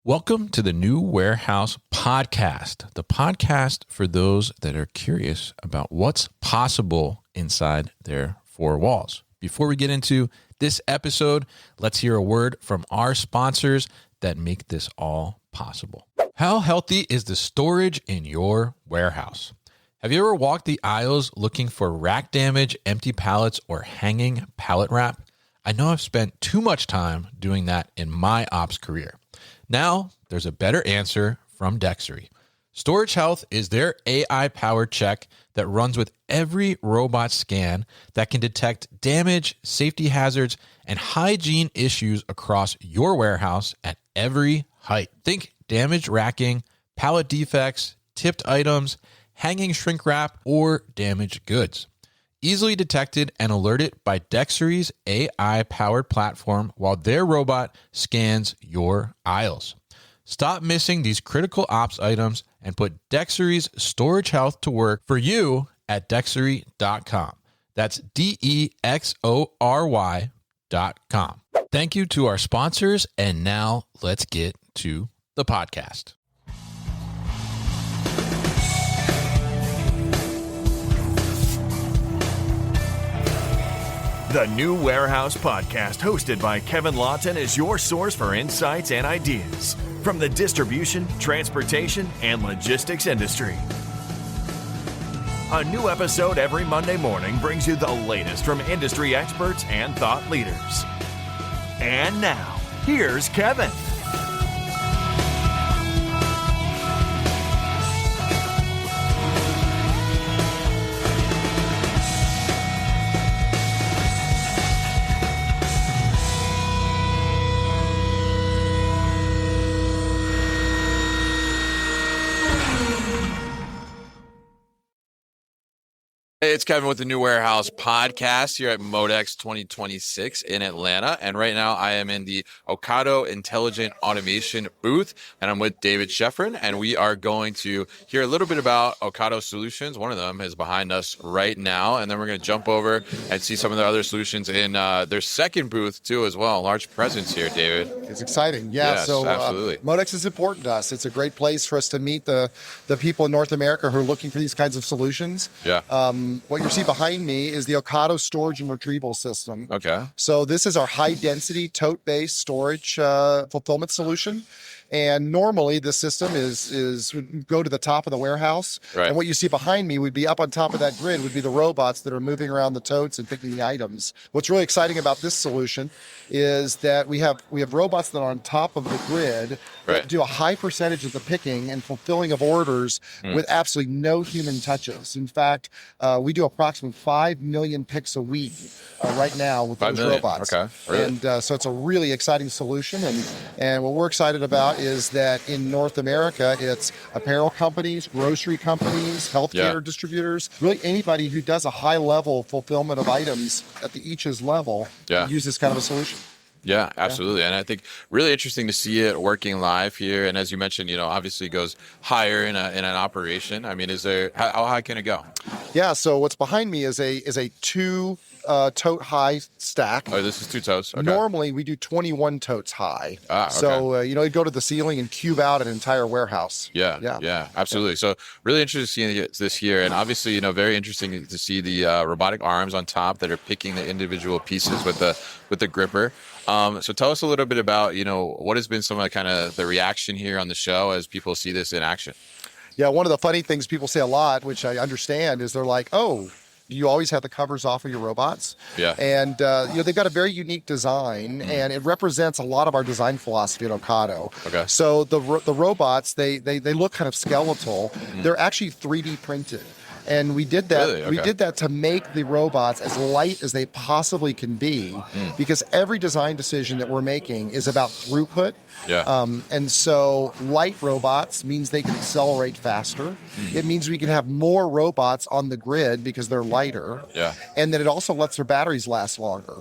Welcome to the New Warehouse Podcast, the podcast for those that are curious about what's possible inside their four walls. Before we get into this episode, let's hear a word from our sponsors that make this all possible. How healthy is the storage in your warehouse? Have you ever walked the aisles looking for rack damage, empty pallets, or hanging pallet wrap? I know I've spent too much time doing that in my ops career. Now, there's a better answer from Dextery. Storage Health is their AI-powered check that runs with every robot scan that can detect damage, safety hazards, and hygiene issues across your warehouse at every height. Think damaged racking, pallet defects, tipped items, hanging shrink wrap, or damaged goods. Easily detected and alerted by Dextery's AI-powered platform while their robot scans your aisles. Stop missing these critical ops items and put Dextery's Storage Health to work for you at Dextery.com. That's DEXORY.com. Thank you to our sponsors, and now let's get to the podcast. The New Warehouse Podcast, hosted by Kevin Lawton, is your source for insights and ideas from the distribution, transportation, and logistics industry. A new episode every Monday morning brings you the latest from industry experts and thought leaders. And now, here's Kevin. Hey, it's Kevin with the New Warehouse Podcast here at Modex 2026 in Atlanta. And right now I am in the Ocado Intelligent Automation booth, and I'm with David Sheffrin, and we are going to hear a little bit about Ocado solutions. One of them is behind us right now, and then we're going to jump over and see some of the other solutions in their second booth too as well. Large presence here, David. It's exciting. Yeah, yes, so absolutely. Modex is important to us. It's a great place for us to meet the people in North America who are looking for these kinds of solutions. Yeah. What you see behind me is the Ocado storage and retrieval system. Okay. So this is our high-density tote-based storage fulfillment solution. And normally the system is would go to the top of the warehouse. Right. And what you see behind me would be up on top of that grid would be the robots that are moving around the totes and picking the items. What's really exciting about this solution is that we have robots that are on top of the grid that do a high percentage of the picking and fulfilling of orders with absolutely no human touches. In fact, we do approximately 5 million picks a week right now with those robots. Okay. Really? And so it's a really exciting solution. And what we're excited about is that in North America, it's apparel companies, grocery companies, healthcare distributors, really anybody who does a high level fulfillment of items at the each's level use this kind of a solution. Yeah, absolutely. And I think really interesting to see it working live here. And as you mentioned, obviously it goes higher in an operation. I mean, how high can it go? Yeah. So what's behind me is a two tote high stack. Oh, this is 2 totes. Okay. Normally we do 21 totes high. Okay. So, it'd go to the ceiling and cube out an entire warehouse. Yeah, absolutely. So really interesting to see this here. And obviously, very interesting to see the robotic arms on top that are picking the individual pieces with the gripper. So tell us a little bit about, what has been some of the reaction here on the show as people see this in action. Yeah, one of the funny things people say a lot, which I understand, is they're like, oh, you always have the covers off of your robots. Yeah. And, they've got a very unique design, and it represents a lot of our design philosophy at Ocado. Okay. So the robots, they look kind of skeletal. They're actually 3D printed. And we did that. Really? Okay. We did that to make the robots as light as they possibly can be, because every design decision that we're making is about throughput. Yeah. And so light robots means they can accelerate faster. It means we can have more robots on the grid because they're lighter. Yeah. And then it also lets their batteries last longer.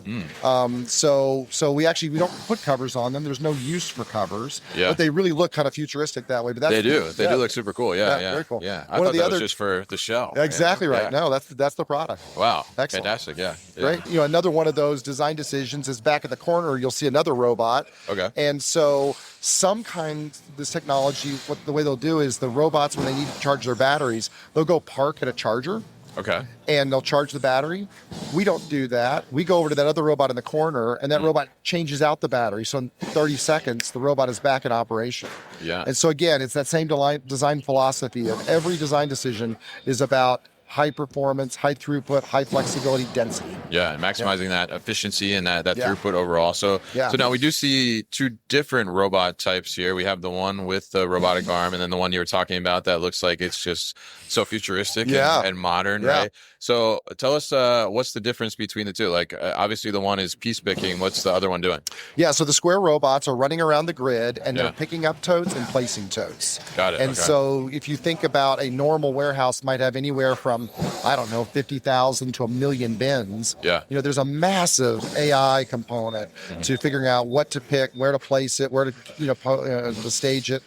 So we don't put covers on them. There's no use for covers. Yeah. But they really look kind of futuristic that way. But they do. They do look super cool. Yeah. Very cool. Yeah. I thought that was just for the show. wow. Exactly right. Yeah. No, that's the product. Wow. Excellent. Fantastic. Yeah. Great. Another one of those design decisions is back at the corner. You'll see another robot. Okay. And so this technology, the way they'll do is the robots, when they need to charge their batteries, they'll go park at a charger. Okay. And they'll charge the battery. We don't do that. We go over to that other robot in the corner, and that robot changes out the battery. So in 30 seconds, the robot is back in operation. Yeah. And so again, it's that same design philosophy of every design decision is about high performance, high throughput, high flexibility, density. Yeah, and maximizing that efficiency and that Yeah. throughput overall. So now we do see two different robot types here. We have the one with the robotic arm, and then the one you were talking about that looks like it's just so futuristic and modern, right? So tell us what's the difference between the two? Like obviously the one is piece picking. What's the other one doing? Yeah, so the square robots are running around the grid, and they're picking up totes and placing totes. Got it. And so if you think about a normal warehouse might have anywhere from, I don't know, 50,000 to 1 million bins. Yeah. There's a massive AI component to figuring out what to pick, where to place it, where to, to stage it.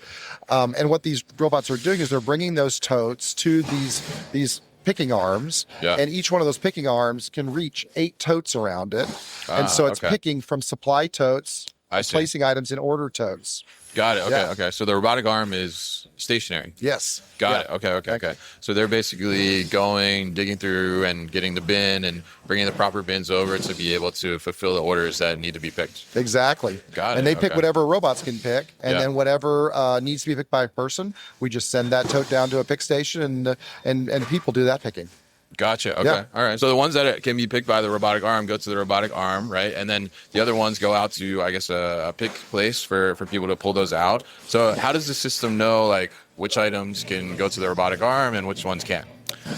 And what these robots are doing is they're bringing those totes to these picking arms, and each one of those picking arms can reach 8 totes around it. And so it's picking from supply totes, placing items in order totes. Got it. Okay. So the robotic arm is stationary. Yes. Got it. Okay. So they're basically digging through and getting the bin and bringing the proper bins over to be able to fulfill the orders that need to be picked. Exactly. Got it. And they pick whatever robots can pick, and then whatever needs to be picked by a person, we just send that tote down to a pick station, and people do that picking. Gotcha. Okay. Yeah. All right. So the ones that can be picked by the robotic arm go to the robotic arm, right? And then the other ones go out to, I guess, a pick place for people to pull those out. So how does the system know, like, which items can go to the robotic arm and which ones can't?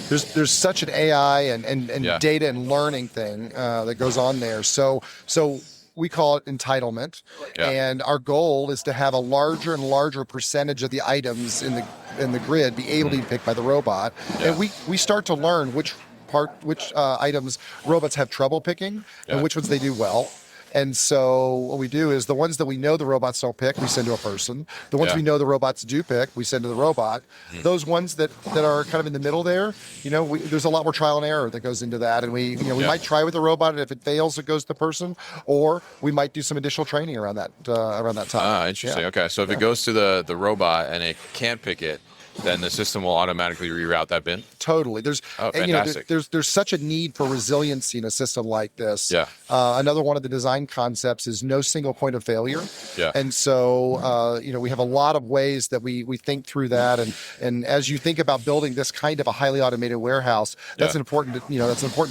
There's such an AI and data and learning thing that goes on there. So we call it entitlement, and our goal is to have a larger and larger percentage of the items in the grid be able to be picked by the robot. And we start to learn which items robots have trouble picking and which ones they do well. And so what we do is the ones that we know the robots don't pick, we send to a person. The ones we know the robots do pick, we send to the robot. Those ones that are kind of in the middle there, there's a lot more trial and error that goes into that. And we might try with the robot, and if it fails, it goes to the person, or we might do some additional training around that time. Interesting. Yeah. Okay. So if it goes to the robot and it can't pick it, then the system will automatically reroute that bin. Totally. There's fantastic. There's such a need for resiliency in a system like this. Yeah. Another one of the design concepts is no single point of failure. Yeah. And so we have a lot of ways that we think through that, and as you think about building this kind of a highly automated warehouse, that's an important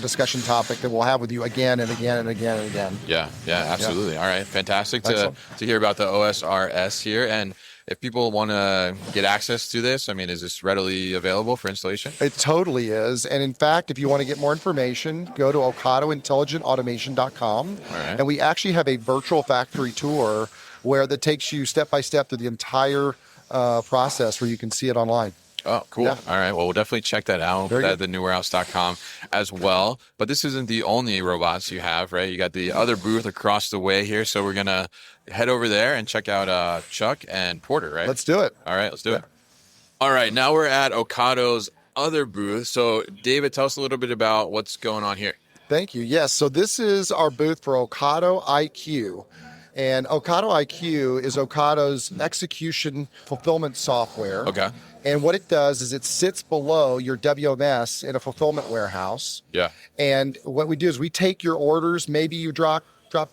discussion topic that we'll have with you again and again and again and again. Yeah. Absolutely. All right. Fantastic to hear about the OSRS here. And if people want to get access to this, I mean, is this readily available for installation? It totally is. And in fact, if you want to get more information, go to OcadoIntelligentAutomation.com. Right. And we actually have a virtual factory tour that takes you step by step through the entire process where you can see it online. Oh, cool. Yeah. All right. Well, we'll definitely check that out at thenewwarehouse.com as well. But this isn't the only robots you have, right? You got the other booth across the way here. So we're going to head over there and check out Chuck and Porter, right? Let's do it. All right. Let's do it. All right. Now we're at Ocado's other booth. So, David, tell us a little bit about what's going on here. Thank you. Yes. So this is our booth for Ocado IQ. And Ocado IQ is Ocado's execution fulfillment software. Okay. And what it does is it sits below your WMS in a fulfillment warehouse. Yeah. And what we do is we take your orders. Maybe you drop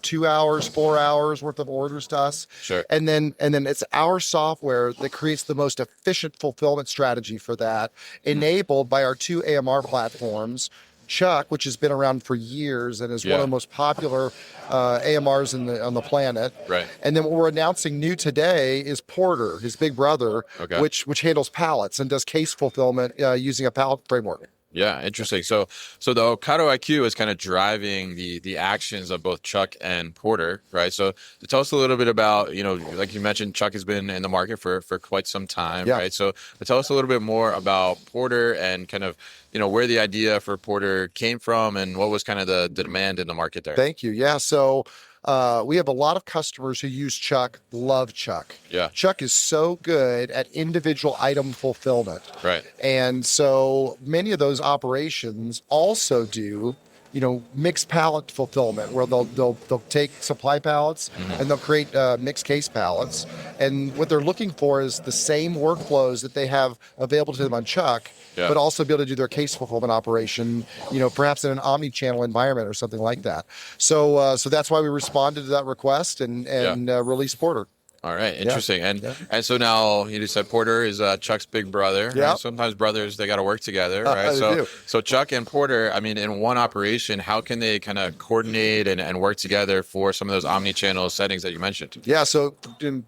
2 hours, 4 hours worth of orders to us. Sure. And then it's our software that creates the most efficient fulfillment strategy for that, enabled by our 2 AMR platforms. Chuck, which has been around for years and is one of the most popular AMRs on the planet. Right. And then what we're announcing new today is Porter, his big brother, which handles pallets and does case fulfillment using a pallet framework. Yeah, interesting. So the Ocado IQ is kind of driving the actions of both Chuck and Porter, right? So tell us a little bit about, like you mentioned, Chuck has been in the market for quite some time, right? So tell us a little bit more about Porter and kind of, where the idea for Porter came from and what was kind of the demand in the market there. Thank you. Yeah. So we have a lot of customers who use Chuck, love Chuck. Yeah. Chuck is so good at individual item fulfillment. Right. And so many of those operations also do, mixed pallet fulfillment, where they'll take supply pallets and they'll create mixed case pallets. And what they're looking for is the same workflows that they have available to them on Chuck, but also be able to do their case fulfillment operation, perhaps in an omni-channel environment or something like that. So that's why we responded to that request and released Porter. All right, interesting. And so now you just said Porter is Chuck's big brother. Yeah. Right? Sometimes brothers, they got to work together, right? They do. So Chuck and Porter, I mean, in one operation, how can they kind of coordinate and work together for some of those omni-channel settings that you mentioned? Yeah, so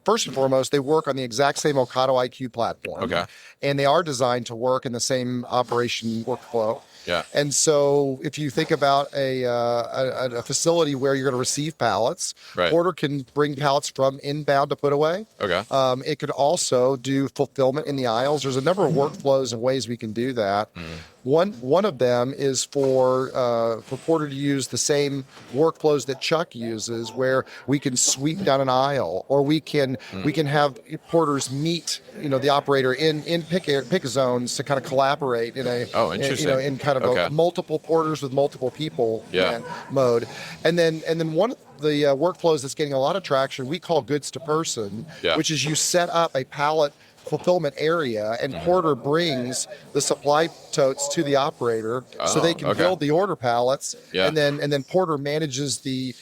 first and foremost, they work on the exact same Ocado IQ platform. Okay. And they are designed to work in the same operation workflow. Yeah. And so if you think about a facility where you're going to receive pallets, Right. Porter can bring pallets from inbound to put away. Okay. It could also do fulfillment in the aisles. There's a number of workflows and ways we can do that. One of them is for Porter to use the same workflows that Chuck uses, where we can sweep down an aisle, or we can have Porters meet the operator in pick zones to kind of collaborate in a in kind of a multiple Porters with multiple people mode. And then one of the workflows that's getting a lot of traction, we call goods to person, which is you set up a pallet fulfillment area, and Porter brings the supply totes to the operator so they can build the order pallets, and then Porter manages the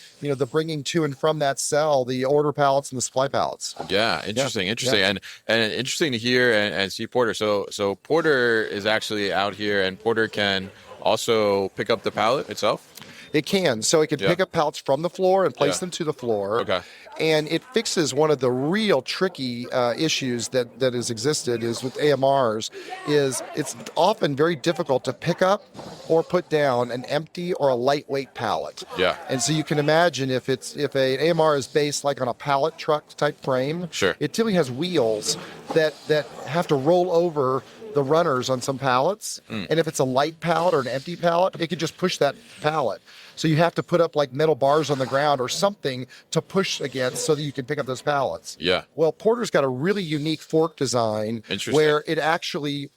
bringing to and from that cell the order pallets and the supply pallets. Yeah, interesting. And interesting to hear and see Porter. So Porter is actually out here, and Porter can also pick up the pallet itself? It can. So it can pick up pallets from the floor and place them to the floor. Okay. And it fixes one of the real tricky issues that has existed is with AMRs, is it's often very difficult to pick up or put down an empty or a lightweight pallet. Yeah. And so you can imagine if an AMR is based like on a pallet truck type frame, sure, it typically has wheels that have to roll over the runners on some pallets. And if it's a light pallet or an empty pallet, it could just push that pallet. So you have to put up like metal bars on the ground or something to push against so that you can pick up those pallets. Yeah. Well, Porter's got a really unique fork design where it actually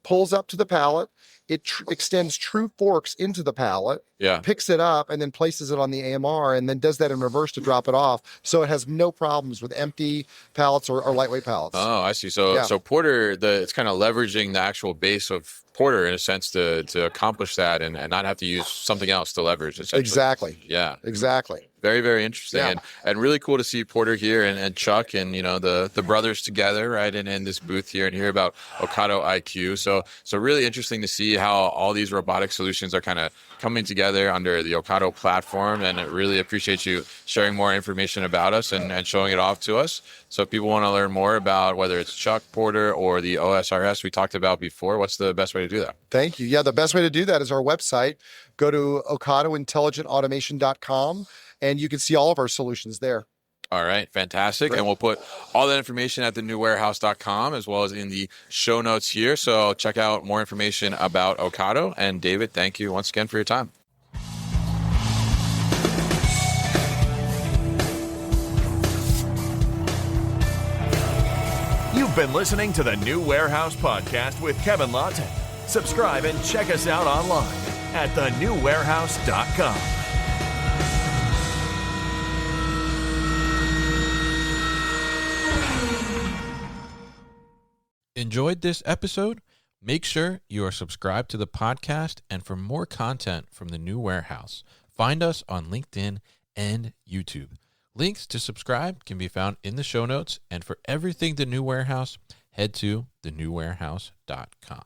pulls up to the pallet. It extends true forks into the pallet, picks it up, and then places it on the AMR, and then does that in reverse to drop it off. So it has no problems with empty pallets or lightweight pallets. Oh, I see. So Porter, it's kind of leveraging the actual base of Porter in a sense to accomplish that and not have to use something else to leverage. Exactly. Yeah. Exactly. Very, very interesting. And really cool to see Porter here and Chuck and, the brothers together, right, in this booth here and hear about Ocado IQ. So really interesting to see how all these robotic solutions are kind of coming together under the Ocado platform. And I really appreciate you sharing more information about us and showing it off to us. So if people want to learn more about whether it's Chuck, Porter, or the OSRS we talked about before, what's the best way to do that? Thank you. Yeah, the best way to do that is our website. Go to OcadoIntelligentAutomation.com. And you can see all of our solutions there. All right, fantastic. Great. And we'll put all that information at thenewwarehouse.com as well as in the show notes here. So check out more information about Ocado. And David, thank you once again for your time. You've been listening to the New Warehouse Podcast with Kevin Lawton. Subscribe and check us out online at thenewwarehouse.com. Enjoyed this episode? Make sure you are subscribed to the podcast, and for more content from the New Warehouse, find us on LinkedIn and YouTube. Links to subscribe can be found in the show notes, and for everything The New Warehouse, head to thenewwarehouse.com.